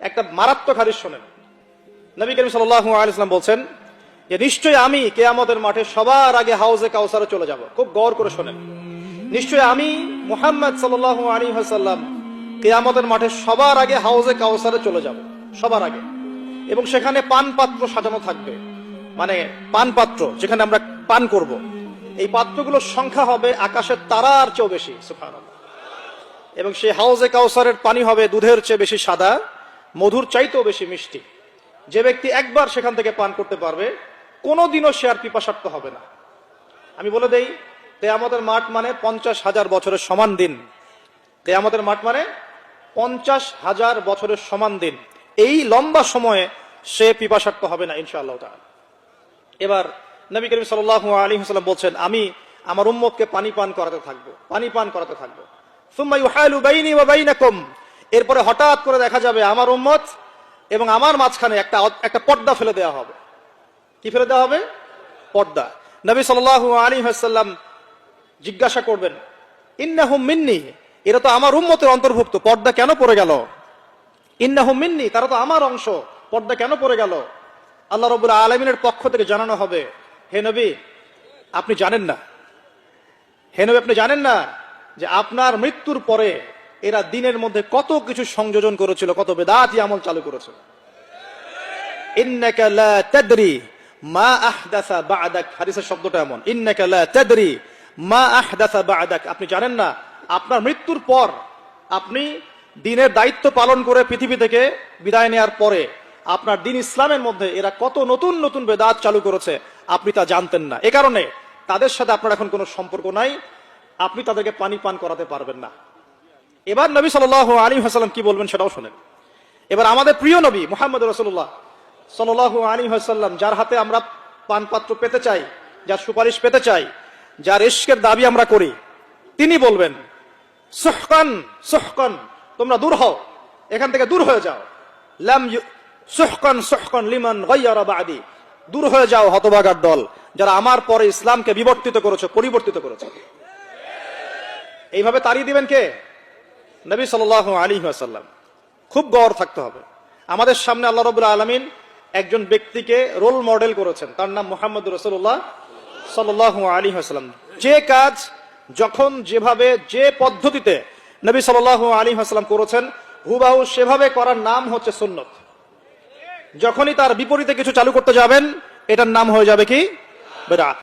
একটা মারাত্মক হাদিস শোনেন। নবী করিম সাল্লাল্লাহু আলাইহি ওয়াসাল্লাম বলছেন যে নিশ্চয়ই আমি কিয়ামতের মাঠে সবার আগে হাউজে কাউসারে চলে যাব। খুব গৌর করে শোনেন। নিশ্চয়ই আমি মুহাম্মদ সাল্লাল্লাহু আলাইহি ওয়াসাল্লাম কিয়ামতের মাঠে সবার আগে হাউজে কাউসারে চলে যাব, সবার আগে। এবং সেখানে পান পাত্র সাজানো থাকবে, মানে পান পাত্র যেখানে আমরা পান করব। এই পাত্রগুলোর সংখ্যা হবে আকাশের তারার চেয়েও বেশি, সুবহানাল্লাহ। এবং সেই হাউজে কাউসারের পানি হবে দুধের চেয়ে বেশি সাদা, মধুর চাইতেও বেশি মিষ্টি। যে ব্যক্তি একবার সেখান থেকে পান করতে পারবে, কোনোদিনও সে আর পিপাসার্ত হবে না। আমি বলে দেই, কিয়ামতের মাঠ মানে 50,000 বছরের সমান দিন। কিয়ামতের মাঠ মানে 50,000 বছরের সমান দিন। এই লম্বা সময়ে সে পিপাসার্ত হবে না ইনশাআল্লাহ তাআলা। এবার নবী করিম সাল্লাল্লাহু আলাইহি ওয়াসাল্লাম বলছেন, আমি আমার উম্মতকে পানি পান করাতে থাকবো, পানি পান করাতে থাকবো। সুম্মা ইউহালু বাইনি ওয়া বাইনাকুম, এরপরে হঠাৎ করে দেখা যাবে আমার উম্মত এবং আমার মাঝখানে একটা পর্দা ফেলে দেওয়া হবে। কি ফেলে দেওয়া হবে? পর্দা। নবী সাল্লাল্লাহু আলাইহি ওয়াসাল্লাম জিজ্ঞাসা করবেন, ইন্নাহুম মিন্নি, এরা তো আমার উম্মতের অন্তর্ভুক্ত, পর্দা কেন পড়ে গেল? ইন্নাহুম মিন্নি, তারা তো আমার অংশ, পর্দা কেন পড়ে গেল? আল্লাহ রাব্বুল আলামিনের পক্ষ থেকে জানানো হবে, হে নবী আপনি জানেন না, হে নবী আপনি জানেন না যে আপনার মৃত্যুর পরে এরা দিনের মধ্যে কত কিছু সংযোজন করেছিল, কত বেদাতি আমল চালু করেছিল। ইন্নাকা লা তাদরি মা আহদাসা বা'দাক, হাদিসের শব্দটা এমন, ইন্নাকা লা তাদরি মা আহদাসা বা'দাক, আপনি জানেন না আপনার মৃত্যুর পর, আপনি দ্বীনের দায়িত্ব পালন করে পৃথিবী থেকে বিদায় নেওয়ার পরে আপনার দ্বীন ইসলামের মধ্যে এরা কত নতুন নতুন বেদাত চালু করেছে, আপনি তা জানতেন না। এ কারণে তাদের সাথে আপনার এখন কোনো সম্পর্ক নাই, আপনি তাদেরকে পানি পান করাতে পারবেন না। এবার নবী সাল্লাল্লাহু আলাইহি ওয়াসাল্লাম কি বলবেন সেটাও শোনেন। এবার আমাদের প্রিয় নবী মুহাম্মদ রাসূলুল্লাহ সাল্লাল্লাহু আলাইহি ওয়াসাল্লাম, যার হাতে আমরা পান পাত্র পেতে চাই, যার সুপারিশ পেতে চাই, যার ইশকের দাবি আমরা করি, তিনি বলবেন, সুহকান সুহকান, তোমরা দূর হও, এখান থেকে দূর হয়ে যাও। লাম সুহকান সুহকান লিমান গায়্যারা বা'দি, দূর হয়ে যাও হতভাগার দল, যারা আমার পরে ইসলামকে বিবর্তিত করেছে, পরিবর্তিত করেছে। এইভাবে তাড়িয়ে দিবেন কে? নবী সাল্লাল্লাহু আলাইহি ওয়াসাল্লাম। খুব গৌর থাকতে হবে। আমাদের সামনে আল্লাহ রাব্বুল আলামিন একজন ব্যক্তিকে রোল মডেল করেছেন, তার নাম মুহাম্মদ রাসূলুল্লাহ সাল্লাল্লাহু আলাইহি ওয়াসাল্লাম। যে কাজ যখন যেভাবে যে পদ্ধতিতে নবী সাল্লাল্লাহু আলাইহি ওয়াসাল্লাম করেছেন, হুবহু সেভাবে করার নাম হচ্ছে সুন্নত। যখনই তার বিপরীতে কিছু চালু করতে যাবেন, এটার নাম হয়ে যাবে কি? বিদআত।